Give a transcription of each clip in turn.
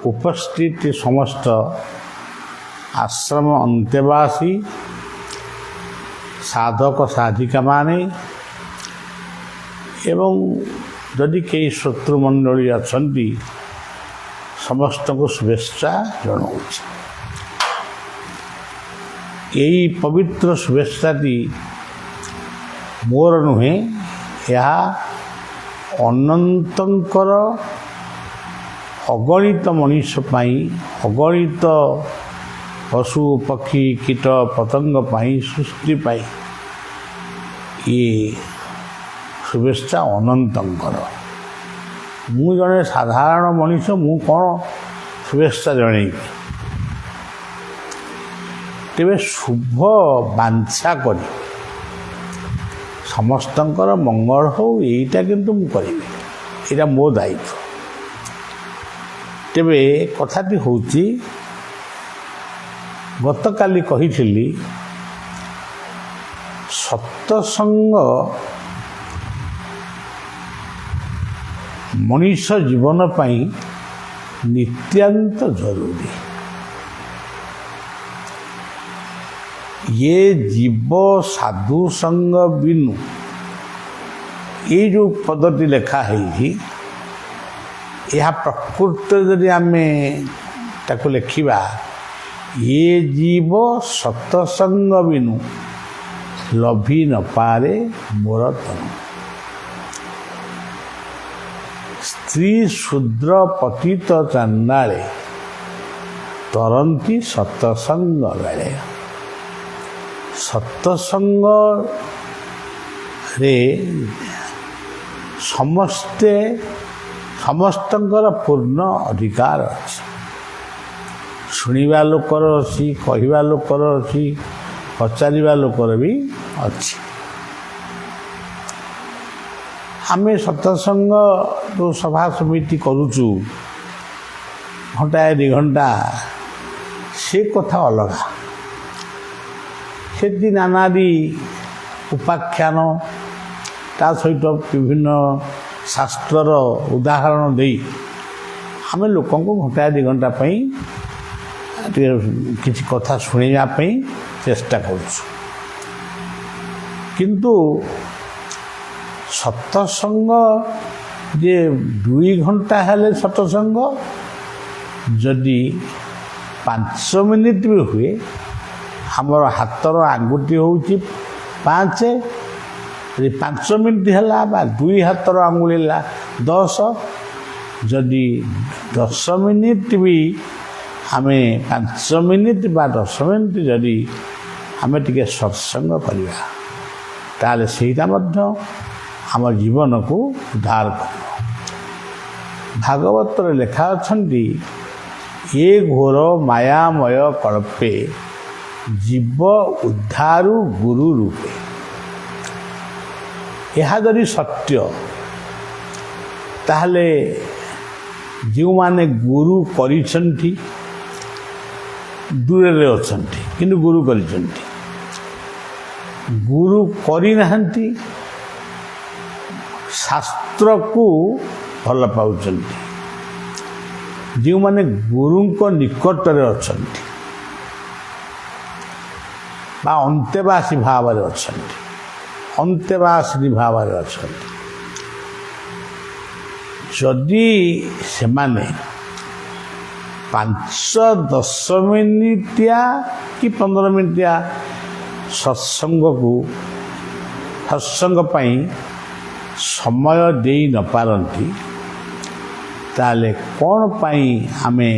उपस्थित समस्त आश्रम अंतेवासी साधक साधिका माने एवं जदि कई शत्रुमंडली अच्छा समस्त को शुभेच्छा जनाऊँ। यही पवित्र शुभेच्छाटी मोर नुहे यह अनंतर अगणित मनीष अगणित पशु पक्षी कीट पतंग सृष्टि ये शुभेच्छा अनंतर मु जड़े साधारण मनीष मु कौन शुभेच्छा जनइबी तेरे शुभ बांछा कर समस्तंकर मंगल हो यहीटा किंतु मु करी एटा मो दायित्व। तेरे कथाटी होची गतकाली कही सत्संग मनीष जीवन पाई नित्यांत जरूरी। ये जीव साधु संग बिनु ये जो पदटी लेखा है यह प्रकृत यदि आम ताको लिखा ये जीव सत्संग बिनु लभी न पारे मोर तनु। स्त्री शूद्र पतित चांडाले तरंती सत्संग बेले। सत्संग रे समस्ते समस्तंकर पूर्ण अधिकार अच्छे। शुणा लोकर अच्छी कहवा लोकर अच्छी पचारिबा लोकर भी अच्छी। आमे सत्संग जो सभा समिति करुचु घंटाए 2 घंटा से कथा अलगा से नानादी उपाख्यान ता सहित विभिन्न शास्त्रर उदाहरण दे आम लोक घंटाए 2 घंटा किसी कथा शुणापी चेष्टा करुचु। किंतु सत्संग जे 2 घंटा हेले सत्संग जदि 5 मिनिट भी हुए हमर हाथर आंगुठी होउची 5 यदि 5 मिनिट है 2 हाथर आंगुलीला 10 जदि 10 मिनिट भी आमे 5 मिनिट बा 10 मिनिट जदि आमे टिके सत्संग करिया ताले सेटा मध्य आम जीवन को उद्धार कर। भागवत लेखा अच्छी ये घोर मायामय कल्पे जीव उद्धारु गुरु रूपे। यह जदि सत्य ताहले जो माने गुरु करिसंती दूर रे अछंती किंतु गुरु करिसंती गुरु करि नहंती शास्त्र को भल पाउचंती। जो माने गुरु को निकट रे अछंती बा अंतेवासी भाव रे अछंती अंतेवासी भाव रे अछंती जदि से माने 5-10 मिनिटिया कि 15 मिनिटिया सत्संग को सत्संग पाई समय दे न पारंती ताले कौन पाई आमे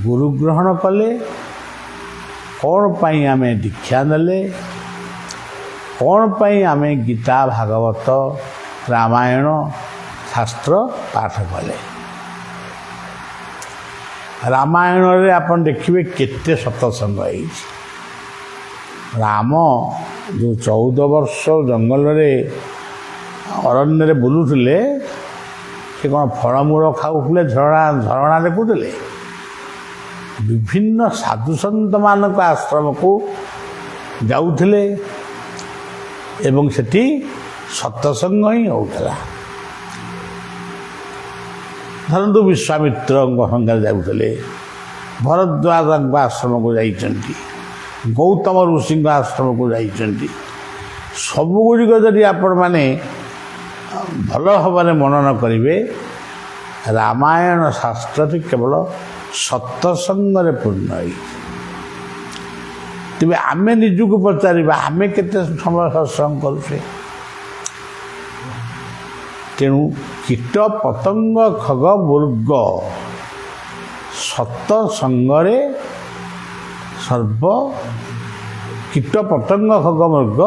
गुरु ग्रहण कले कौन पाई आमे दीक्षा नेले कौन पाई आमे गीता भागवत रामायण शास्त्र पाठ कले। रामायण रे आपन देखिए केते सत्संग है। राम जो 14 वर्ष जंगल रे अरण्य रे बुलुले से कौन फलमूल खाऊले झरणा देखुले विभिन्न साधु सन्त मानक आश्रम को जाऊले एवं सेठी सत्संग ही होता। ଧରନ୍ତୁ ବିଶ୍ୱାମିତ୍ରଙ୍କ ସାଙ୍ଗରେ ଯାଉଥିଲେ, ଭରଦ୍ୱାଜଙ୍କ ଆଶ୍ରମକୁ ଯାଇଛନ୍ତି, ଗୌତମ ଋଷିଙ୍କ ଆଶ୍ରମକୁ ଯାଇଛନ୍ତି। ସବୁଗୁଡ଼ିକ ଯଦି ଆପଣମାନେ ଭଲ ଭାବରେ ମନନ କରିବେ, ରାମାୟଣ ଶାସ୍ତ୍ରଟି କେବଳ ସତ୍ସଙ୍ଗରେ ପୂର୍ଣ୍ଣ ହେଇଛି। ତେବେ ଆମେ ନିଜକୁ ପଚାରିବା, ଆମେ କେତେ ସମୟ ସତ୍ସଙ୍ଗ କରୁଛେ? ତେଣୁ କୀଟ ପତଙ୍ଗ ଖଗ ମୃଗ ସତ୍ସଙ୍ଗରେ କୀଟ ପତଙ୍ଗ ଖଗ ମୃଗ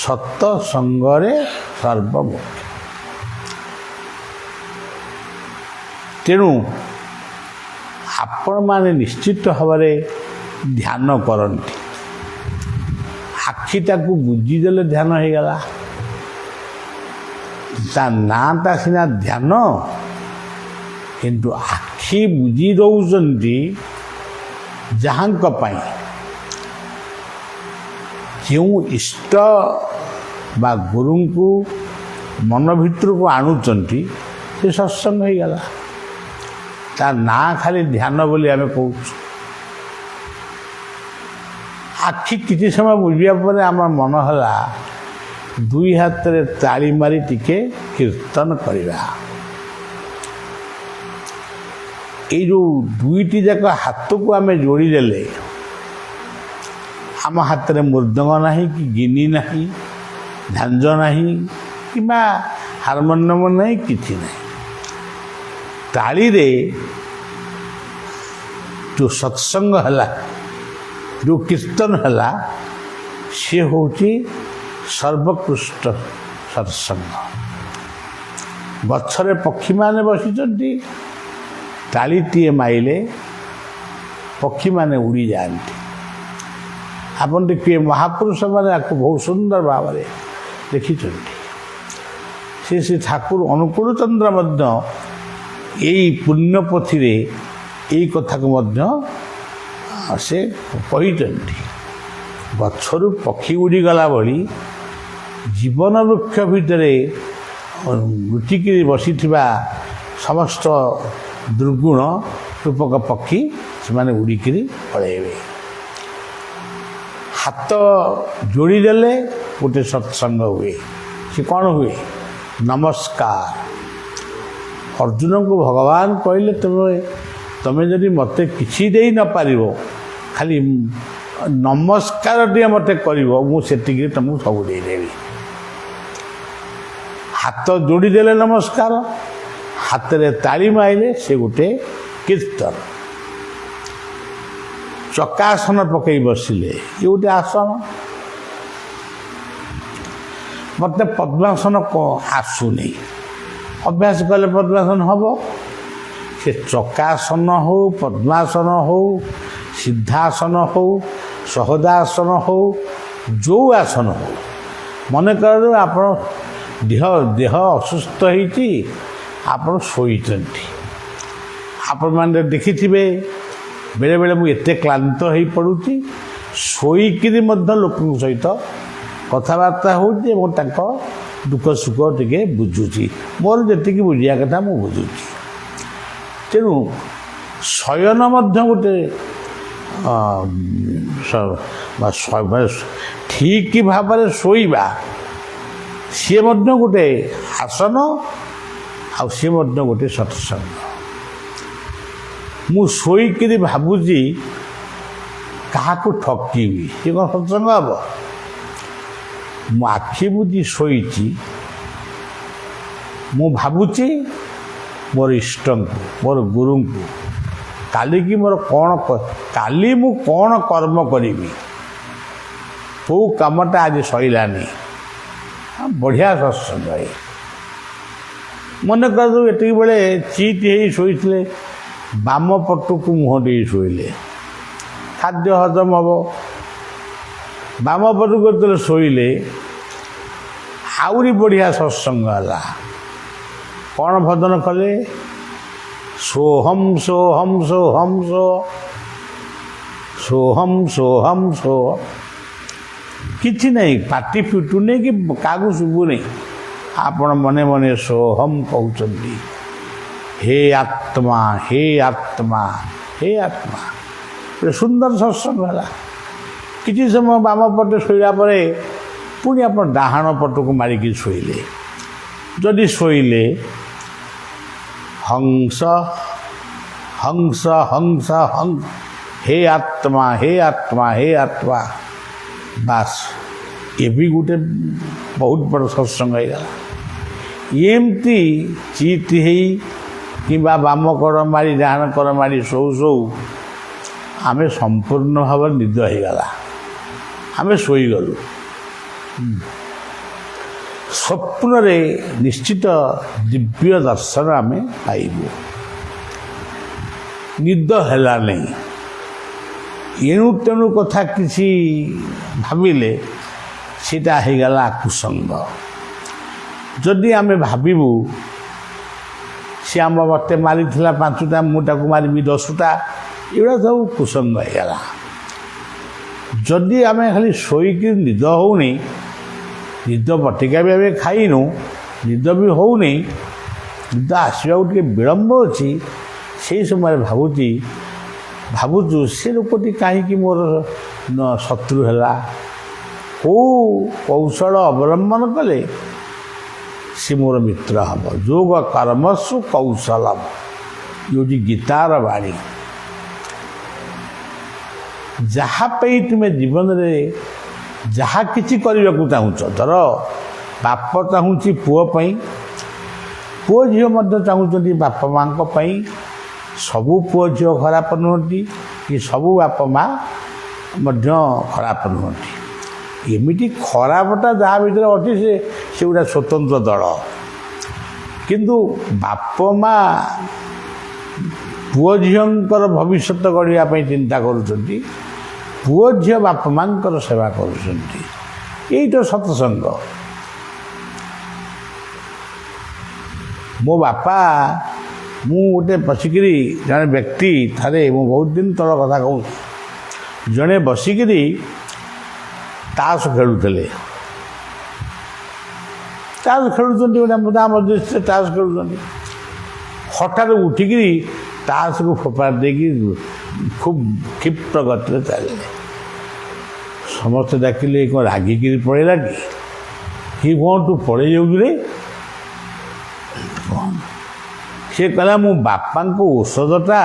ସତ୍ସଙ୍ଗରେ ସର୍ବମୁଖ୍ୟ। ତେଣୁ ଆପଣମାନେ ନିଶ୍ଚିତ ଭାବରେ ଧ୍ୟାନ କରନ୍ତି। ଆଖିଟାକୁ ବୁଜିଦେଲେ ଧ୍ୟାନ ହେଇଗଲା। ତା ନାଁଟା ସିନା ଧ୍ୟାନ, କିନ୍ତୁ ଆଖି ବୁଜି ଦେଉଛନ୍ତି ଯାହାଙ୍କ ପାଇଁ, ଯେଉଁ ଇଷ୍ଟ ବା ଗୁରୁଙ୍କୁ ମନ ଭିତରକୁ ଆଣୁଛନ୍ତି, ସେ ସତ୍ସଙ୍ଗ ହେଇଗଲା। ତା ନାଁ ଖାଲି ଧ୍ୟାନ ବୋଲି ଆମେ କହୁଛୁ। ଆଖି କିଛି ସମୟ ବୁଝିବା ପରେ ଆମର ମନ ହେଲା ଦୁଇ ହାତରେ ତାଳି ମାରି ଟିକେ କୀର୍ତ୍ତନ କରିବା। ଏଇ ଯେଉଁ ଦୁଇଟି ଯାକ ହାତକୁ ଆମେ ଯୋଡ଼ିଦେଲେ, ଆମ ହାତରେ ମୃଦଙ୍ଗ ନାହିଁ କି ଗିନି ନାହିଁ, ଝାଞ୍ଜ ନାହିଁ କିମ୍ବା ହାରମୋନିୟମ ନାହିଁ, କିଛି ନାହିଁ। ତାଳିରେ ଯେଉଁ ସତ୍ସଙ୍ଗ ହେଲା, ଯେଉଁ କୀର୍ତ୍ତନ ହେଲା, ସେ ହେଉଛି ସର୍ବୋତ୍କୃଷ୍ଟ ସତ୍ସଙ୍ଗ। ଗଛରେ ପକ୍ଷୀମାନେ ବସିଛନ୍ତି, ତାଳିଟିଏ ମାଇଲେ ପକ୍ଷୀମାନେ ଉଡ଼ିଯାଆନ୍ତି। ଆପଣ ଦେଖିବେ ମହାପୁରୁଷମାନେ ଆକୁ ବହୁତ ସୁନ୍ଦର ଭାବରେ ଦେଖିଛନ୍ତି। ଶ୍ରୀ ଠାକୁର ଅନୁକୂଳ ଚନ୍ଦ୍ର ମଧ୍ୟ ଏଇ ପୁଣ୍ୟପୋଥିରେ ଏଇ କଥାକୁ ମଧ୍ୟ ସେ କହିଛନ୍ତି। ଗଛରୁ ପକ୍ଷୀ ଉଡ଼ିଗଲା ଭଳି ଜୀବନ ବୃକ୍ଷ ଭିତରେ ଲୁଚିକିରି ବସିଥିବା ସମସ୍ତ ଦୁର୍ଗୁଣ ରୂପକ ପକ୍ଷୀ ସେମାନେ ଉଡ଼ିକିରି ପଳେଇବେ। ହାତ ଯୋଡ଼ିଦେଲେ ଗୋଟେ ସତ୍ସଙ୍ଗ ହୁଏ। ସେ କ'ଣ ହୁଏ? ନମସ୍କାର। ଅର୍ଜୁନଙ୍କୁ ଭଗବାନ କହିଲେ, ତମେ ଯଦି ମୋତେ କିଛି ଦେଇ ନପାରିବ, ଖାଲି ନମସ୍କାରଟିଏ ମୋତେ କରିବ, ମୁଁ ସେତିକିରେ ତୁମକୁ ସବୁ ଦେଇଦେବି। ହାତ ଯୋଡ଼ିଦେଲେ ନମସ୍କାର, ହାତରେ ତାଳି ମାଇଲେ ସେ ଗୋଟେ କୀର୍ତ୍ତନ। ଚକାସନ ପକାଇ ବସିଲେ, ଇଏ ଗୋଟେ ଆସନ। ମୋତେ ପଦ୍ମାସନ ଆସୁନି, ଅଭ୍ୟାସ କଲେ ପଦ୍ମାସନ ହେବ। ସେ ଚକାସନ ହେଉ, ପଦ୍ମାସନ ହେଉ, ସିଦ୍ଧାସନ ହେଉ, ସହଦାସନ ହେଉ, ଯେଉଁ ଆସନ ହେଉ, ମନେ କରନ୍ତୁ ଆପଣ ଦେହ ଅସୁସ୍ଥ ହେଇଛି, ଆପଣ ଶୋଇଛନ୍ତି। ଆପଣମାନେ ଦେଖିଥିବେ, ବେଳେବେଳେ ମୁଁ ଏତେ କ୍ଳାନ୍ତ ହୋଇପଡ଼ୁଛି, ଶୋଇକିରି ମଧ୍ୟ ଲୋକଙ୍କ ସହିତ କଥାବାର୍ତ୍ତା ହେଉଛି ଏବଂ ତାଙ୍କ ଦୁଃଖ ସୁଖ ଟିକେ ବୁଝୁଛି। ମୋର ଯେତିକି ବୁଝିବା କଥା ମୁଁ ବୁଝୁଛି। ତେଣୁ ଶୟନ ମଧ୍ୟ ଗୋଟେ ଠିକ୍ ଭାବରେ ଶୋଇବା, ସିଏ ମଧ୍ୟ ଗୋଟେ ଆସନ, ଆଉ ସିଏ ମଧ୍ୟ ଗୋଟେ ସତ୍ସଙ୍ଗ। ମୁଁ ଶୋଇକିରି ଭାବୁଛି କାହାକୁ ଠକିବି, ସେ କ'ଣ ସତ୍ସଙ୍ଗ ହେବ? ମୁଁ ଆଖି ବୁଜି ଶୋଇଛି, ମୁଁ ଭାବୁଛି ମୋର ଇଷ୍ଟଙ୍କୁ, ମୋର ଗୁରୁଙ୍କୁ, କାଲିକି କାଲି ମୁଁ କ'ଣ କର୍ମ କରିବି, କେଉଁ କାମଟା ଆଜି ସରିଲାନି। ବଢ଼ିଆ ସତ୍ସଙ୍ଗ। ମନେ କରନ୍ତୁ ଏତିକି ବେଳେ ଚିଟ୍ ହେଇ ଶୋଇଥିଲେ, ବାମ ପଟକୁ ମୁହଁ ଦେଇ ଶୋଇଲେ, ଖାଦ୍ୟ ହଜମ ହେବ। ବାମ ପଟକୁ ଯେତେବେଳେ ଶୋଇଲେ, ଆହୁରି ବଢ଼ିଆ ସତ୍ସଙ୍ଗ ହେଲା। କ'ଣ ଭଜନ କଲେ? ସୋହಂ ସୋହಂ ସୋହಂ ସୋହಂ ସୋହಂ ସୋ। କିଛି ନାହିଁ, ପାଟି ଫିଟୁନି କି କାହାକୁ ଶୁଭୁନି, ଆପଣ ମନେ ମନେ ସୋହମ୍ କହୁଛନ୍ତି। ହେ ଆତ୍ମା ହେ ଆତ୍ମା ହେ ଆତ୍ମା। ଗୋଟେ ସୁନ୍ଦର ସତ୍ସଙ୍ଗ ହେଲା। କିଛି ସମୟ ବାମ ପଟେ ଶୋଇଲା ପରେ ପୁଣି ଆପଣ ଡାହାଣ ପଟକୁ ମାରିକି ଶୋଇଲେ। ଯଦି ଶୋଇଲେ ହଂସ ହଂସ ହଂସ ହଂସ ହେ ଆତ୍ମା ହେ ଆତ୍ମା ହେ ଆତ୍ମା, ବାସ୍ ଏ ବି ଗୋଟେ ବହୁତ ବଡ଼ ସତ୍ସଙ୍ଗ ହେଇଗଲା। ଏମିତି ଚିତ୍ ହେଇ କିମ୍ବା ବାମ କର ମାରି ଡାହାଣ କର ମାରି ଶୋଉ ଶୋଉ ଆମେ ସମ୍ପୂର୍ଣ୍ଣ ଭାବରେ ନିଦ ହେଇଗଲା, ଆମେ ଶୋଇଗଲୁ। ସ୍ୱପ୍ନରେ ନିଶ୍ଚିତ ଦିବ୍ୟ ଦର୍ଶନ ଆମେ ପାଇବୁ। ନିଦ ହେଲା ନାହିଁ। ଏଣୁ ତେଣୁ କଥା କିଛି ଭାବିଲେ ସେଇଟା ହେଇଗଲା କୁସଙ୍ଗ। ଯଦି ଆମେ ଭାବିବୁ ସେ ଆମ ମୋତେ ମାରିଥିଲା 5ଟା, ମୁଁ ତାକୁ ମାରିବି 10ଟା, ଏଗୁଡ଼ା ସବୁ କୁସଙ୍ଗ ହେଇଗଲା। ଯଦି ଆମେ ଖାଲି ଶୋଇକି ନିଦ ହେଉନି, ନିଦ ବଟିକା ବି ଆମେ ଖାଇନୁ, ନିଦ ବି ହେଉନି, ନିଦ ଆସିବାକୁ ଟିକେ ବିଳମ୍ବ ଅଛି, ସେଇ ସମୟରେ ଭାବୁଛୁ ସେ ଲୋକଟି କାହିଁକି ମୋର ଶତ୍ରୁ ହେଲା, କେଉଁ କୌଶଳ ଅବଲମ୍ବନ କଲେ ସେ ମୋର ମିତ୍ର ହେବ। ଯୋଗ କର୍ମସୁ କୌଶଳମ, ହେଉଛି ଗୀତାର ବାଣୀ। ଯାହା ପାଇଁ ତୁମେ ଜୀବନରେ ଯାହା କିଛି କରିବାକୁ ଚାହୁଁଛ, ଧର ବାପ ଚାହୁଁଛି ପୁଅ ପାଇଁ, ପୁଅ ଝିଅ ମଧ୍ୟ ଚାହୁଁଛନ୍ତି ବାପା ମାଆଙ୍କ ପାଇଁ। ସବୁ ପୁଅ ଝିଅ ଖରାପ ନୁହନ୍ତି କି ସବୁ ବାପା ମା ମଧ୍ୟ ଖରାପ ନୁହନ୍ତି। ଏମିତି ଖରାପଟା ଯାହା ଭିତରେ ଅଛି ସେ ଗୋଟେ ସ୍ୱତନ୍ତ୍ର ଦଳ। କିନ୍ତୁ ବାପ ମା ପୁଅ ଝିଅଙ୍କର ଭବିଷ୍ୟତ ଗଢ଼ିବା ପାଇଁ ଚିନ୍ତା କରୁଛନ୍ତି, ପୁଅ ଝିଅ ବାପା ମାଆଙ୍କର ସେବା କରୁଛନ୍ତି। ଏଇଟା ସତ୍ସଙ୍ଗ। ମୋ ବାପା, ମୁଁ ଗୋଟେ ବସିକିରି ଜଣେ ବ୍ୟକ୍ତି ଥରେ, ମୁଁ ବହୁତ ଦିନ ତଳ କଥା କହୁଛି, ଜଣେ ବସିକିରି ତାସ ଖେଳୁଥିଲେ। ତାସ ଖେଳୁଛନ୍ତି, ଗୋଟେ ମୁଦା ମଜଲିସରେ ତାସ ଖେଳୁଛନ୍ତି। ହଠାତ୍ ଉଠିକିରି ତାସକୁ ଫୋପାଡ଼ି ଦେଇକି ଖୁବ୍ କ୍ଷିପ୍ର ଗତିରେ ଚାଲିଲେ। ସମସ୍ତେ ଡାକିଲେ, କ'ଣ ରାଗିକିରି ପଳେଇଲା କି? କ'ଣ ତୁ ପଳେଇ ଯାଉଛୁ ରେ? ସେ କହିଲା, ମୁଁ ବାପାଙ୍କ ଔଷଧଟା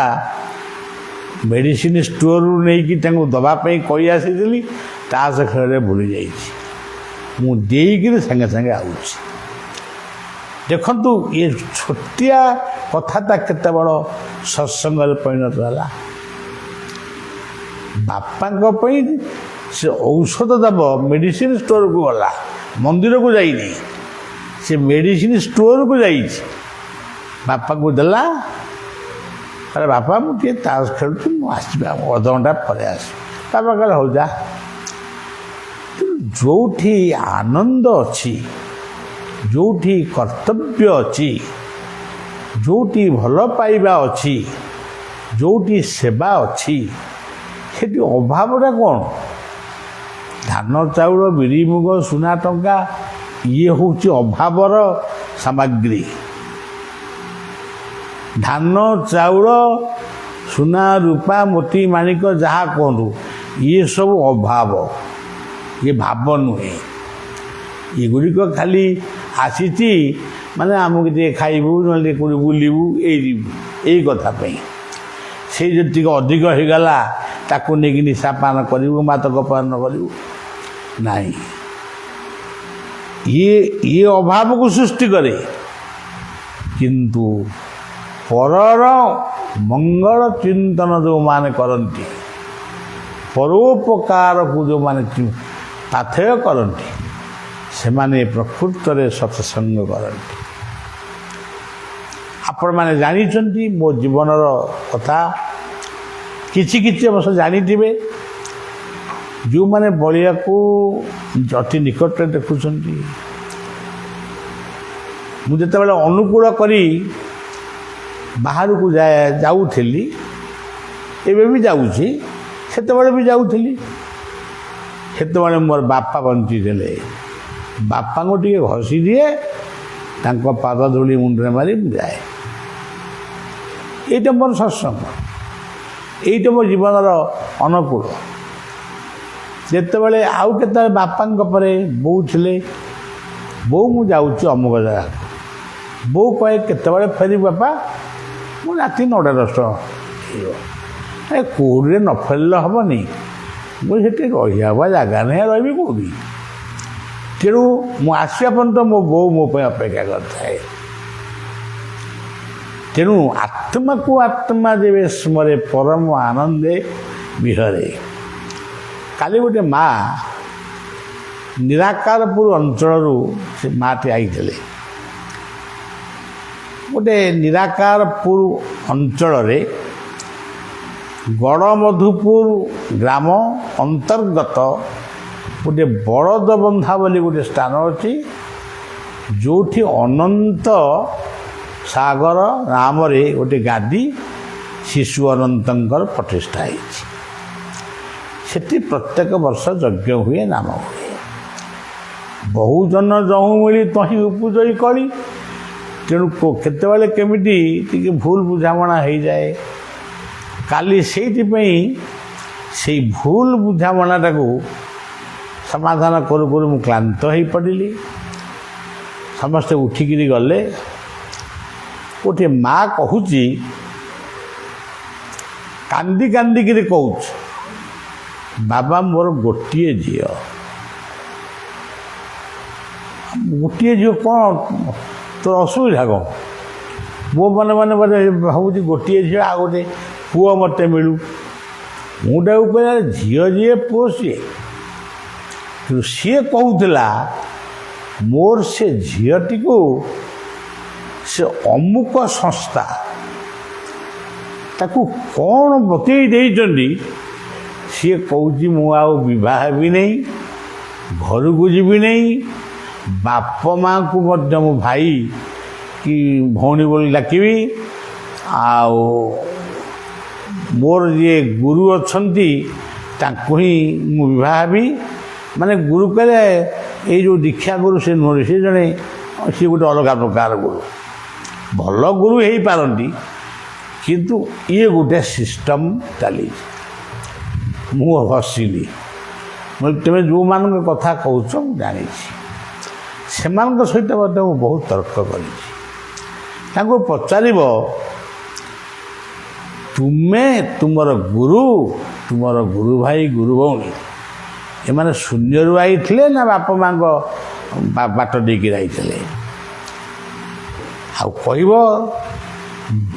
ମେଡ଼ିସିନ ଷ୍ଟୋରରୁ ନେଇକି ତାଙ୍କୁ ଦେବା ପାଇଁ କହି ଆସିଥିଲି, ତାସ ଖେଳରେ ଭୁଲି ଯାଇଛି, ମୁଁ ଦେଇକିରି ସାଙ୍ଗେ ସାଙ୍ଗେ ଆଉଛି। ଦେଖନ୍ତୁ ଏ ଛୋଟିଆ କଥାଟା କେତେ ବଡ଼ ସତ୍ସଙ୍ଗରେ ପରିଣତ ହେଲା। ବାପାଙ୍କ ପାଇଁ ସେ ଔଷଧ ଦେବ, ମେଡ଼ିସିନ ଷ୍ଟୋରକୁ ଗଲା, ମନ୍ଦିରକୁ ଯାଇନି, ସେ ମେଡ଼ିସିନ ଷ୍ଟୋରକୁ ଯାଇଛି, ବାପାକୁ ଦେଲା। ଆରେ ବାପା, ମୁଁ ଟିକେ ତାସ ଖେଳୁଛି, ମୁଁ ଆସିବି, ଅଧଘଣ୍ଟା ପରେ ଆସିବି। ବାପା କହିଲେ, ହଉ ଯା। ଯେଉଁଠି ଆନନ୍ଦ ଅଛି, ଯେଉଁଠି କର୍ତ୍ତବ୍ୟ ଅଛି, ଯେଉଁଠି ଭଲ ପାଇବା ଅଛି, ଯେଉଁଠି ସେବା ଅଛି, ସେଠି ଅଭାବଟା କ'ଣ? ଧାନ ଚାଉଳ ବିରି ମୁଗ ସୁନା ଟଙ୍କା, ଇଏ ହେଉଛି ଅଭାବର ସାମଗ୍ରୀ। ଧାନ ଚାଉଳ ସୁନା ରୂପା ମୋତି ମାଣିକ ଯାହା କୁହନ୍ତୁ, ଇଏ ସବୁ ଅଭାବ, ଇଏ ଭାବ ନୁହେଁ। ଏଗୁଡ଼ିକ ଖାଲି ଆସିଛି ମାନେ ଆମକୁ ଟିକେ ଖାଇବୁ, ନହେଲେ ଟିକେ ବୁଲିବୁ, ଏଇ କଥା ପାଇଁ। ସେଇ ଯଦି ଟିକେ ଅଧିକ ହେଇଗଲା, ତାକୁ ନେଇକି ନିଶାପାନ କରିବୁ, ମାଦକ ପାନ କରିବୁ, ନାହିଁ। ଇଏ ଅଭାବକୁ ସୃଷ୍ଟି କରେ। କିନ୍ତୁ ପରର ମଙ୍ଗଳ ଚିନ୍ତନ ଯେଉଁମାନେ କରନ୍ତି, ପରୋପକାରକୁ ଯେଉଁମାନେ ପାଥେୟ କରନ୍ତି, ସେମାନେ ପ୍ରକୃତରେ ସତ୍ସଙ୍ଗ କରନ୍ତି। ଆପଣମାନେ ଜାଣିଛନ୍ତି ମୋ ଜୀବନର କଥା, କିଛି କିଛି ଅବଶ୍ୟ ଜାଣିଥିବେ। ଯେଉଁମାନେ ବଳିବାକୁ ଅତି ନିକଟରେ ଦେଖୁଛନ୍ତି, ମୁଁ ଯେତେବେଳେ ଅନୁକୂଳ କରି ବାହାରକୁ ଯାଉଥିଲି, ଏବେ ବି ଯାଉଛି, ସେତେବେଳେ ବି ଯାଉଥିଲି। ସେତେବେଳେ ମୋର ବାପା ବଞ୍ଚିଥିଲେ। ବାପାଙ୍କୁ ଟିକେ ଘଷି ଦିଏ, ତାଙ୍କ ପାଦ ଧୂଳି ମୁଣ୍ଡରେ ମାରି ମୁଁ ଯାଏ। ଏଇଟା ମୋର ସତ୍ସଙ୍ଗ, ଏଇଟା ମୋ ଜୀବନର ଅନୁକୂଳ। ଯେତେବେଳେ ଆଉ କେତେବେଳେ ବାପାଙ୍କ ପରେ ବୋଉ ଥିଲେ, ବୋଉ ମୁଁ ଯାଉଛି ଅମୁକ ଜାଗାକୁ, ବୋଉ କହେ କେତେବେଳେ ଫେରିବୁ ବାପା? ମୁଁ ରାତି 9ଟା 10ଟା ହେଇବ। କେଉଁଠିରେ ନ ଫେରିଲେ ହେବନି, ମୁଁ ସେଠି ରହିବା ଜାଗା ନାହିଁ, ରହିବି କେଉଁଠି? ତେଣୁ ମୁଁ ଆସିବା ପର୍ଯ୍ୟନ୍ତ ମୋ ବୋଉ ମୋ ପାଇଁ ଅପେକ୍ଷା କରିଥାଏ। ତେଣୁ ଆତ୍ମାକୁ ଆତ୍ମା ଯେବେ ସ୍ମରେ ପରମ ଆନନ୍ଦେ ବିହରେ। କାଲି ଗୋଟେ ମା ନିରାକାରପୁର ଅଞ୍ଚଳରୁ ସେ ମାଟି ଆଇଥିଲେ। ଗୋଟେ ନିରାକାରପୁର ଅଞ୍ଚଳରେ ଗଡ଼ମଧୁପୁର ଗ୍ରାମ ଅନ୍ତର୍ଗତ ଗୋଟେ ବଳଦବନ୍ଧା ବୋଲି ଗୋଟେ ସ୍ଥାନ ଅଛି, ଯେଉଁଠି ଅନନ୍ତ ସାଗର ନାମରେ ଗୋଟେ ଗାଦି ଶିଶୁ ଅନନ୍ତଙ୍କର ପ୍ରତିଷ୍ଠା ହେଇଛି। ସେଠି ପ୍ରତ୍ୟେକ ବର୍ଷ ଯଜ୍ଞ ହୁଏ, ନାମ ହୁଏ। ବହୁଜନ ଯହୁଁ ମିଳି ତହିଁ ଉପଜଇ କଳି। ତେଣୁ କେତେବେଳେ କେମିତି ଟିକେ ଭୁଲ ବୁଝାମଣା ହେଇଯାଏ। କାଲି ସେଇଥିପାଇଁ ସେଇ ଭୁଲ ବୁଝାମଣାଟାକୁ ସମାଧାନ କରୁ କରୁ ମୁଁ କ୍ଳାନ୍ତ ହୋଇପଡ଼ିଲି। ସମସ୍ତେ ଉଠିକିରି ଗଲେ। ଗୋଟିଏ ମା କହୁଛି, କାନ୍ଦି କାନ୍ଦିକିରି କହୁଛି, ବାବା ମୋର ଗୋଟିଏ ଝିଅ। ଗୋଟିଏ ଝିଅ କ'ଣ ତୋର ଅସୁବିଧା କ'ଣ? ମୋ ମନେ ମନେ ଭାବୁଛି ଗୋଟିଏ ଝିଅ, ଆଉ ଗୋଟେ ପୁଅ ମୋତେ ମିଳୁ। ମୁଁ ତାକୁ କହିଲା ଝିଅ ଯିଏ ପୁଅ ସିଏ। କିନ୍ତୁ ସିଏ କହୁଥିଲା ମୋର ସେ ଝିଅଟିକୁ ସେ ଅମୁକ ସଂସ୍ଥା ତାକୁ କ'ଣ ବତେଇ ଦେଇଛନ୍ତି। ସିଏ କହୁଛି ମୁଁ ଆଉ ବିବାହ ହେବି ନାହିଁ, ଘରକୁ ଯିବି ନାହିଁ, ବାପ ମାଆଙ୍କୁ ମଧ୍ୟ ମୁଁ ଭାଇ କି ଭଉଣୀ ବୋଲି ଡାକିବି। ଆଉ ମୋର ଯିଏ ଗୁରୁ ଅଛନ୍ତି ତାଙ୍କୁ ହିଁ ମୁଁ ବିବାହ ହେବି। ମାନେ ଗୁରୁ କହିଲେ ଏଇ ଯେଉଁ ଦୀକ୍ଷା ଗୁରୁ ସେ ନୁହେଁ, ସେ ଜଣେ ସିଏ ଗୋଟେ ଅଲଗା ପ୍ରକାର ଗୁରୁ। ଭଲ ଗୁରୁ ହେଇପାରନ୍ତି, କିନ୍ତୁ ଇଏ ଗୋଟେ ସିଷ୍ଟମ୍ ଚାଲିଛି। ମୁଁ ହସିଲି। ତୁମେ ଯେଉଁମାନଙ୍କ କଥା କହୁଛ ମୁଁ ଜାଣିଛି। ସେମାନଙ୍କ ସହିତ ମଧ୍ୟ ମୁଁ ବହୁତ ତର୍କ କରିଛି। ତାଙ୍କୁ ପଚାରିବ, ତୁମେ ତୁମର ଗୁରୁ, ତୁମର ଗୁରୁ ଭାଇ ଗୁରୁ ଭଉଣୀ ଏମାନେ ଶୂନ୍ୟରୁ ଆଇଥିଲେ ନା ବାପ ମାଙ୍କ ବାଟ ଦେଇକି ଯାଇଥିଲେ? ଆଉ କହିବ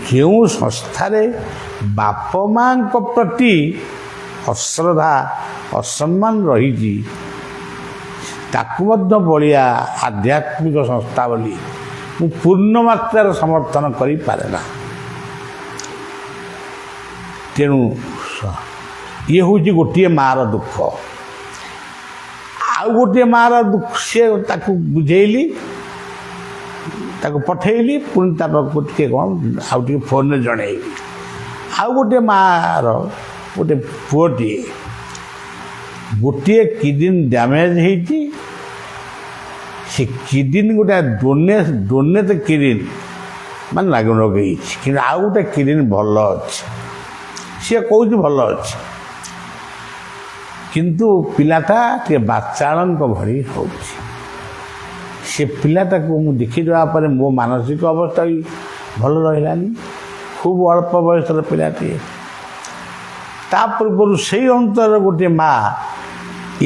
ଯେଉଁ ସଂସ୍ଥାରେ ବାପ ମାଙ୍କ ପ୍ରତି ଅଶ୍ରଦ୍ଧା ଅସମ୍ମାନ ରହିଛି ତାକୁ ମଧ୍ୟ ବଳିଆ ଆଧ୍ୟାତ୍ମିକ ସଂସ୍ଥା ବୋଲି ମୁଁ ପୂର୍ଣ୍ଣ ମାତ୍ରାରେ ସମର୍ଥନ କରିପାରେ ନା। ତେଣୁ ଇଏ ହେଉଛି ଗୋଟିଏ ମାଆର ଦୁଃଖ। ଆଉ ଗୋଟିଏ ମାଆର ଦୁଃଖ ସିଏ ତାକୁ ବୁଝେଇଲି, ତାକୁ ପଠେଇଲି, ପୁଣି ତା ପାଖକୁ ଟିକେ କ'ଣ ଆଉ ଟିକେ ଫୋନ୍ରେ ଜଣେଇଲି। ଆଉ ଗୋଟିଏ ମାଆର ଗୋଟେ ପୁଅଟିଏ ଗୋଟିଏ କିଡ଼ନୀ ଡ୍ୟାମେଜ୍ ହେଇଛି। ସେ କିଡ଼ନୀ ଗୋଟେ ଡୋନେଟ୍ କିଡ଼ନୀ ମାନେ ଲଗେଇଛି, କିନ୍ତୁ ଆଉ ଗୋଟେ କିଡ଼ନୀ ଭଲ ଅଛି। ସିଏ କହୁଛି ଭଲ ଅଛି, କିନ୍ତୁ ପିଲାଟା ଟିକେ ବାଚାଳଙ୍କ ଭଳି ହେଉଛି। ସେ ପିଲାଟାକୁ ମୁଁ ଦେଖିଦେବା ପରେ ମୋ ମାନସିକ ଅବସ୍ଥା ବି ଭଲ ରହିଲାନି। ଖୁବ୍ ଅଳ୍ପ ବୟସର ପିଲାଟିଏ। ତା ପୂର୍ବରୁ ସେଇ ଅଞ୍ଚଳର ଗୋଟିଏ ମା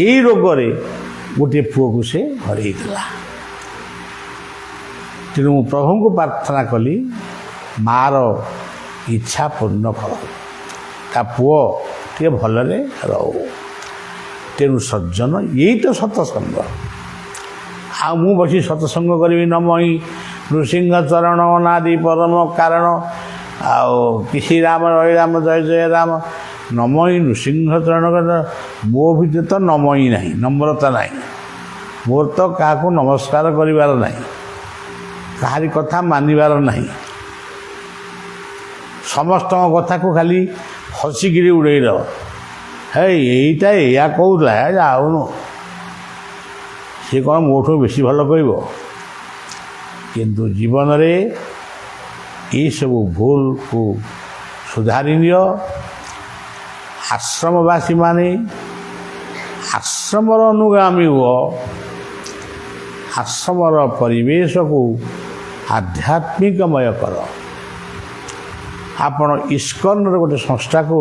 ଏଇ ରୋଗରେ ଗୋଟିଏ ପୁଅକୁ ସେ ହରେଇଥିଲା। ତେଣୁ ମୁଁ ପ୍ରଭୁଙ୍କୁ ପ୍ରାର୍ଥନା କଲି ମାଆର ଇଚ୍ଛା ପୂର୍ଣ୍ଣ କର, ତା ପୁଅ ଟିକେ ଭଲରେ ରହୁ। ତେଣୁ ସଜ୍ଜନ ଏଇ ତ ସତସଙ୍ଗ। ଆଉ ମୁଁ ବସି ସତସଙ୍ଗ କରିବି ନମଇ ନୃସିଂହ ଚରଣ ଅନାଦି ପରମ କାରଣ, ଆଉ କିଛି ରାମ ରହି ରାମ ଜୟ ଜୟ ରାମ, ନମଇ ନୃସିଂହ ଚରଣ। ମୋ ଭିତରେ ତ ନମଇ ନାହିଁ, ନମ୍ରତା ନାହିଁ। ମୋର ତ କାହାକୁ ନମସ୍କାର କରିବାର ନାହିଁ, କାହାରି କଥା ମାନିବାର ନାହିଁ। ସମସ୍ତଙ୍କ କଥାକୁ ଖାଲି ହସିକିରି ଉଡ଼େଇ ଦେବ। ଏଇଟା ଏଇଆ କହୁଥିଲା, ଯାଉନୁ, ସିଏ କ'ଣ ମୋଠୁ ବେଶୀ ଭଲ କହିବ? କିନ୍ତୁ ଜୀବନରେ ଏଇସବୁ ଭୁଲକୁ ସୁଧାରି ନିଅ। ଆଶ୍ରମବାସୀମାନେ ଆଶ୍ରମର ଅନୁଗାମୀ ହୁଅ। ଆଶ୍ରମର ପରିବେଶକୁ ଆଧ୍ୟାତ୍ମିକମୟ କର। ଆପଣ ଇସ୍କନର ଗୋଟେ ସଂସ୍ଥାକୁ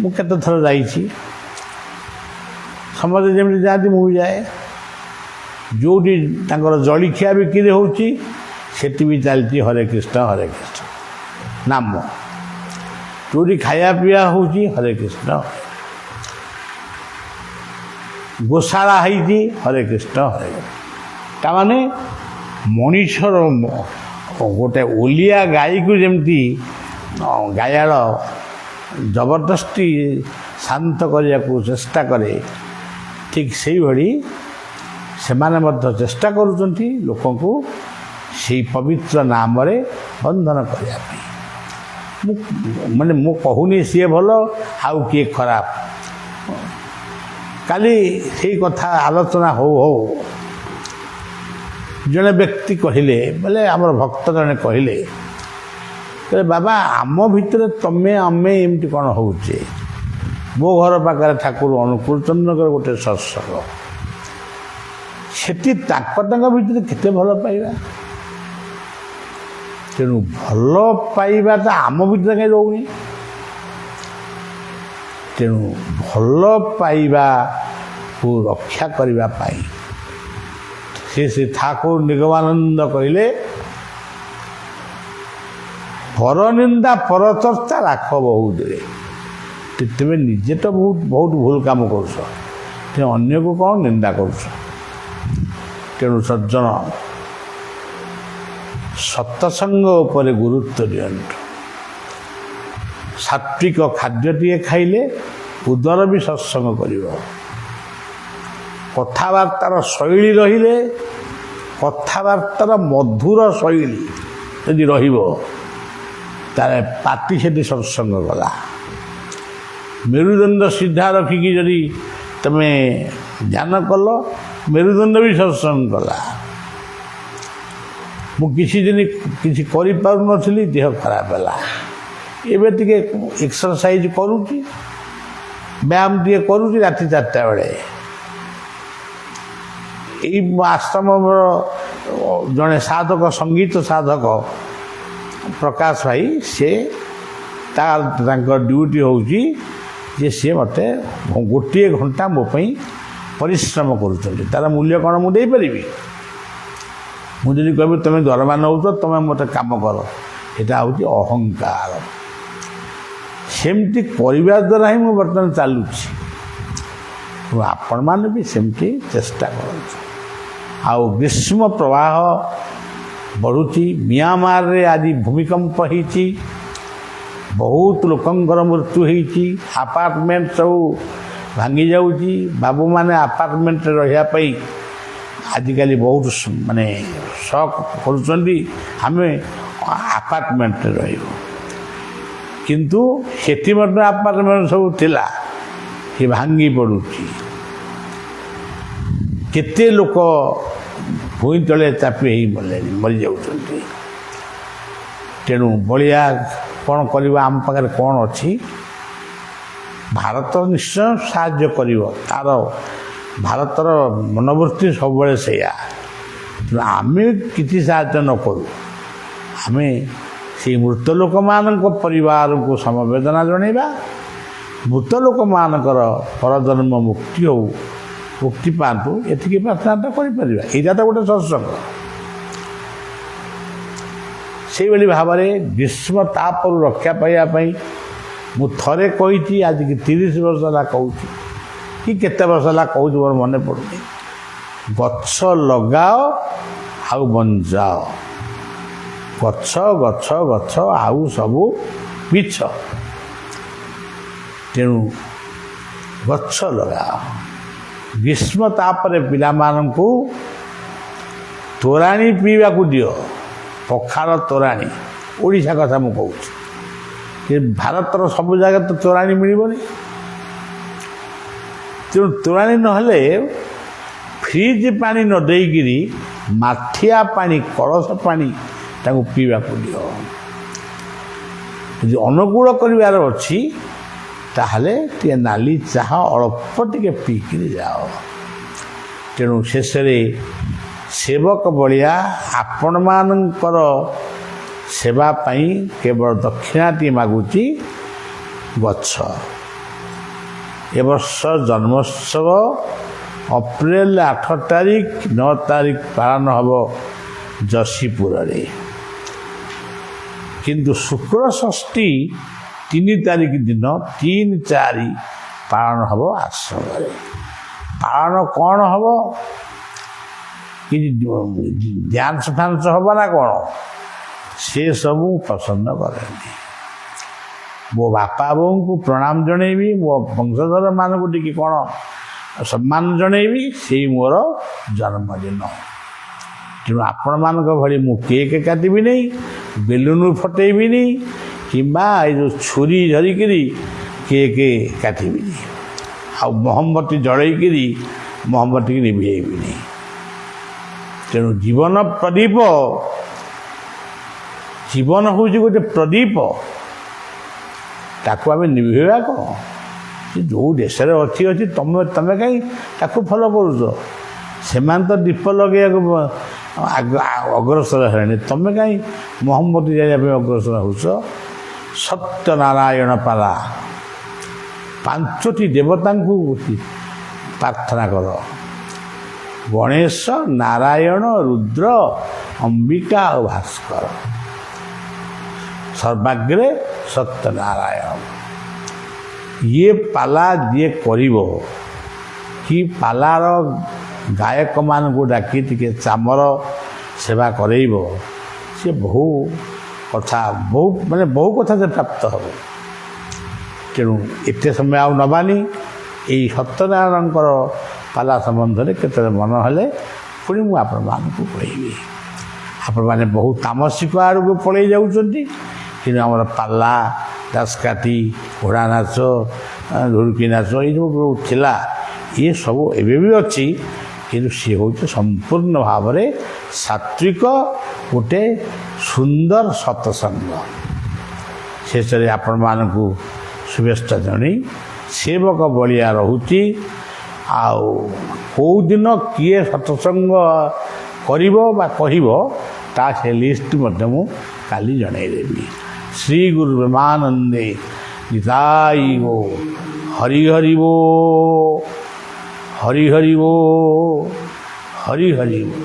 ମୁଁ କେତେଥର ଯାଇଛି। ସମସ୍ତେ ଯେମିତି ଯାଆନ୍ତି ମୁଁ ବି ଯାଏ। ଯେଉଁଠି ତାଙ୍କର ଜଳଖିଆ ବିକ୍ରି ହେଉଛି ସେଠି ବି ଚାଲିଛି ହରେ କୃଷ୍ଣ ନାମ। ଯେଉଁଠି ଖାଇବା ପିଇବା ହେଉଛି ହରେ କୃଷ୍ଣ। ଗୋଶାଳା ହେଇଛି ହରେ କୃଷ୍ଣ ହରେ କୃଷ୍ଣ। ତାମାନେ ମଣିଷର ଗୋଟେ ଓଲିଆ ଗାଈକୁ ଯେମିତି ଗାୟାଳ ଜବରଦସ୍ତି ଶାନ୍ତ କରିବାକୁ ଚେଷ୍ଟା କରେ, ଠିକ୍ ସେଇଭଳି ସେମାନେ ମଧ୍ୟ ଚେଷ୍ଟା କରୁଛନ୍ତି ଲୋକଙ୍କୁ ସେଇ ପବିତ୍ର ନାମରେ ବନ୍ଧନ କରିବା ପାଇଁ। ମୁଁ କହୁନି ସିଏ ଭଲ ଆଉ କିଏ ଖରାପ। କାଲି ସେଇ କଥା ଆଲୋଚନା ହଉ ଜଣେ ବ୍ୟକ୍ତି କହିଲେ, ବୋଲେ ଆମର ଭକ୍ତ ଜଣେ କହିଲେ ବାବା ଆମ ଭିତରେ ତମେ ଆମେ ଏମିତି କ'ଣ ହେଉଛେ? ମୋ ଘର ପାଖରେ ଠାକୁର ଅନୁକୂଳ ଚନ୍ଦ୍ରଙ୍କର ଗୋଟେ ସତ୍ସଙ୍ଗ, ସେଠି ତାଙ୍କ ଭିତରେ କେତେ ଭଲ ପାଇବା। ତେଣୁ ଭଲ ପାଇବାଟା ଆମ ଭିତରେ କାହିଁ ରହୁନି? ତେଣୁ ଭଲ ପାଇବାକୁ ରକ୍ଷା କରିବା ପାଇଁ ସେ ଠାକୁର ନିଗମାନନ୍ଦ କହିଲେ, ପରନିନ୍ଦା ପରଚର୍ଚ୍ଚା ରାଖ ବହୁତରେ। ତୁମେ ନିଜେ ତ ବହୁତ ଭୁଲ କାମ କରୁଛ, ତେଣୁ ଅନ୍ୟକୁ କ'ଣ ନିନ୍ଦା କରୁଛ? ତେଣୁ ସଜ୍ଜନ ସତ୍ସଙ୍ଗ ଉପରେ ଗୁରୁତ୍ୱ ଦିଅନ୍ତୁ। ସାତ୍ଵିକ ଖାଦ୍ୟଟିଏ ଖାଇଲେ ଉଦର ବି ସତ୍ସଙ୍ଗ କରିବ। କଥାବାର୍ତ୍ତାର ଶୈଳୀ ରହିଲେ, କଥାବାର୍ତ୍ତାର ମଧୁର ଶୈଳୀ ଯଦି ରହିବ, ତାହେଲେ ପାଟି ସେଠି ସତ୍ସଙ୍ଗ କଲା। ମେରୁଦଣ୍ଡ ସିଧା ରଖିକି ଯଦି ତମେ ଧ୍ୟାନ କଲ, ମେରୁଦଣ୍ଡ ବି ସତ୍ସଙ୍ଗ କଲା। ମୁଁ କିଛି ଦିନ କିଛି କରିପାରୁନଥିଲି, ଦେହ ଖରାପ ହେଲା। ଏବେ ଟିକେ ଏକ୍ସରସାଇଜ କରୁଛି, ବ୍ୟାୟାମ ଟିକେ କରୁଛି ରାତି 4ଟା ବେଳେ। ଏଇ ଆଶ୍ରମର ଜଣେ ସାଧକ, ସଙ୍ଗୀତ ସାଧକ ପ୍ରକାଶ ଭାଇ, ସେ ତାଙ୍କ ଡ୍ୟୁଟି ହେଉଛି ଯେ ସିଏ ମୋତେ ଗୋଟିଏ ଘଣ୍ଟା ମୋ ପାଇଁ ପରିଶ୍ରମ କରୁଛନ୍ତି। ତା'ର ମୂଲ୍ୟ କ'ଣ ମୁଁ ଦେଇପାରିବି? ମୁଁ ଯଦି କହିବି ତୁମେ ଦରମା ନେଉଛ, ତୁମେ ମୋତେ କାମ କର, ଏଇଟା ହେଉଛି ଅହଙ୍କାର। ସେମିତି କରିବା ଦ୍ୱାରା ହିଁ ମୁଁ ବର୍ତ୍ତମାନ ଚାଲୁଛି। ଆପଣମାନେ ବି ସେମିତି ଚେଷ୍ଟା କରନ୍ତୁ। ଆଉ ଗ୍ରୀଷ୍ମ ପ୍ରବାହ ବଢ଼ୁଛି। ମିଆଁମାରରେ ଆଜି ଭୂମିକମ୍ପ ହେଇଛି, ବହୁତ ଲୋକଙ୍କର ମୃତ୍ୟୁ ହେଇଛି। ଆପାର୍ଟମେଣ୍ଟ ସବୁ ଭାଙ୍ଗି ଯାଉଛି। ବାବୁମାନେ ଆପାର୍ଟମେଣ୍ଟରେ ରହିବା ପାଇଁ ଆଜିକାଲି ବହୁତ ସକ୍ କରୁଛନ୍ତି, ଆମେ ଆପାର୍ଟମେଣ୍ଟରେ ରହିବୁ। କିନ୍ତୁ ସେଠି ମଧ୍ୟ ଆପାର୍ଟମେଣ୍ଟ ସବୁ ଥିଲା, ସେ ଭାଙ୍ଗି ପଡ଼ୁଛି। କେତେ ଲୋକ ଭୂଇଁ ତଳେ ଚାପି ହେଇ ମରିଯାଉଛନ୍ତି। ତେଣୁ ବଳିଆ କ'ଣ କରିବା? ଆମ ପାଖରେ କ'ଣ ଅଛି? ଭାରତ ନିଶ୍ଚୟ ସାହାଯ୍ୟ କରିବ। ଭାରତର ମନୋବୃତ୍ତି ସବୁବେଳେ ସେଇଆ। ଆମେ କିଛି ସାହାଯ୍ୟ ନ କରୁ, ଆମେ ସେଇ ମୃତ ଲୋକମାନଙ୍କ ପରିବାରକୁ ସମବେଦନା ଜଣାଇବା। ମୃତ ଲୋକମାନଙ୍କର ପରଜନ୍ମ ମୁକ୍ତି ହଉ, ମୁକ୍ତି ପାଆନ୍ତୁ, ଏତିକି ପ୍ରାର୍ଥନା କରିପାରିବା। ଏଇଟା ତ ଗୋଟେ ସତ୍ସଙ୍ଗ। ସେଇଭଳି ଭାବରେ ଗ୍ରୀଷ୍ମ ତାପରୁ ରକ୍ଷା ପାଇବା ପାଇଁ ମୁଁ ଥରେ କହିଛି, ଆଜିକି 30 ବର୍ଷ ହେଲା କହୁଛି, କି କେତେ ବର୍ଷ ହେଲା କହୁଛି ମୋର ମନେ ପଡ଼ୁନି। ଗଛ ଲଗାଅ ଆଉ ବଞ୍ଚାଅ। ଗଛ ଗଛ ଗଛ ଆଉ ସବୁ ମିଛ। ତେଣୁ ଗଛ ଲଗାଅ। ଗ୍ରୀଷ୍ମ ତାପରେ ପିଲାମାନଙ୍କୁ ତୋରାଣି ପିଇବାକୁ ଦିଅ, ପଖାଳ ତୋରାଣି। ଓଡ଼ିଶା କଥା ମୁଁ କହୁଛି, ଭାରତର ସବୁ ଜାଗାରେ ତ ତୋରାଣି ମିଳିବନି। ତେଣୁ ତୋରାଣି ନହେଲେ ଫ୍ରିଜ୍ ପାଣି ନ ଦେଇକିରି ମାଠିଆ ପାଣି, କଳସ ପାଣି ତାଙ୍କୁ ପିଇବାକୁ ଦିଅ। ଯଦି ଅନୁକୂଳ କରିବାର ଅଛି ତାହେଲେ ଟିକେ ନାଲି ଚାହା ଅଳ୍ପ ଟିକେ ପିଇକିରି ଯାଅ। ତେଣୁ ଶେଷରେ ସେବକ ଭଳିଆ ଆପଣମାନଙ୍କର ସେବା ପାଇଁ କେବଳ ଦକ୍ଷିଣାଟିଏ ମାଗୁଛି ଗଛ। ଏ ବର୍ଷ ଜନ୍ମୋତ୍ସବ ଅପ୍ରେଲ 8 ତାରିଖ 9 ତାରିଖ ପାଳନ ହେବ ଯଶୀପୁରରେ, କିନ୍ତୁ ଶୁକ୍ର ଷଷ୍ଠୀ 3 ତାରିଖ ଦିନ 3, 4 ପାଳନ ହେବ ଆଶ୍ରମରେ। ପାଳନ କ'ଣ ହେବ? କିଛି ଡ୍ୟାନ୍ସ ଫ୍ୟାନ୍ସ ହେବ ନା କ'ଣ? ସେସବୁ ପସନ୍ଦ କରେନି। ମୋ ବାପା ବୋଉଙ୍କୁ ପ୍ରଣାମ ଜଣେଇବି, ମୋ ବଂଶଧରମାନଙ୍କୁ ଟିକେ କ'ଣ ସମ୍ମାନ ଜଣେଇବି, ସେଇ ମୋର ଜନ୍ମଦିନ। ତେଣୁ ଆପଣମାନଙ୍କ ଭଳି ମୁଁ କେକ୍ କାଟିବିନି, ବେଲୁନ ଫଟେଇବିନି, କିମ୍ବା ଏଇ ଯେଉଁ ଛୁରୀ ଧରିକିରି କେକ୍ କାଟିବିନି, ଆଉ ମହମବତୀ ଜଳେଇକିରି ମହମବତୀକି ନିଭେଇବିନି। ତେଣୁ ଜୀବନ ପ୍ରଦୀପ, ଜୀବନ ହେଉଛି ଗୋଟେ ପ୍ରଦୀପ, ତାକୁ ଆମେ ନିଭେଇବା କ'ଣ? ଯେଉଁ ଦେଶରେ ଅଛି ତମେ କାହିଁ ତାକୁ ଫଲୋ କରୁଛ? ସେମାନେ ତ ଦୀପ ଲଗେଇବାକୁ ଅଗ୍ରସର ହେଲେଣି, ତମେ କାହିଁ ମହମବତୀ ଜାଳିବା ପାଇଁ ଅଗ୍ରସର ହେଉଛ? ସତ୍ୟନାରାୟଣ ପାଲା 5ଟି ଦେବତାଙ୍କୁ ପ୍ରାର୍ଥନା କର। ଗଣେଶ, ନାରାୟଣ, ରୁଦ୍ର, ଅମ୍ବିକା ଆଉ ଭାସ୍କର। ସର୍ବାଗ୍ରେ ସତ୍ୟନାରାୟଣ। ଇଏ ପାଲା ଯିଏ କରିବ, କି ପାଲାର ଗାୟକମାନଙ୍କୁ ଡାକି ଟିକେ ଚାମର ସେବା କରେଇବ, ସେ ବହୁ କଥା ସେ ପ୍ରାପ୍ତ ହେବ। ତେଣୁ ଏତେ ସମୟ ଆଉ ନେବାନି, ଏଇ ସତ୍ୟନାରାୟଣଙ୍କର ପାଲା ସମ୍ବନ୍ଧରେ କେତେବେଳେ ମନ ହେଲେ ପୁଣି ମୁଁ ଆପଣମାନଙ୍କୁ କହିବି। ଆପଣମାନେ ବହୁ ତାମସିକ ଆଡ଼କୁ ପଳେଇ ଯାଉଛନ୍ତି, କିନ୍ତୁ ଆମର ପାଲା, ଦାସକାଠି, ଘୋଡ଼ା ନାଚ, ଢୋଲକି ନାଚ ଏଇ ଯେଉଁ ଥିଲା, ଇଏ ସବୁ ଏବେ ବି ଅଛି, କିନ୍ତୁ ସିଏ ହେଉଛି ସମ୍ପୂର୍ଣ୍ଣ ଭାବରେ ସାତ୍ଵିକ ଗୋଟେ ସୁନ୍ଦର ସତ୍ସଙ୍ଗ। ଶେଷରେ ଆପଣମାନଙ୍କୁ ଶୁଭେଚ୍ଛା ଜଣାଇ ସେବକ ଭଳିଆ ରହୁଛି। ଆଉ କେଉଁଦିନ କିଏ ସତ୍ସଙ୍ଗ କରିବ ବା କହିବ ତା ସେ ଲିଷ୍ଟ ମଧ୍ୟ ମୁଁ କାଲି ଜଣାଇଦେବି। ଶ୍ରୀ ଗୁରୁ ବ୍ରହ୍ମାନନ୍ଦେ ନିତାଇ ବୋ। ହରି ହରି ବୋ, ହରି ହରି ବୋ, ହରି ହରି ବୋ।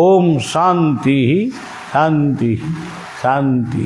ଓମ୍ ଶାନ୍ତି ଶାନ୍ତି ଶାନ୍ତି।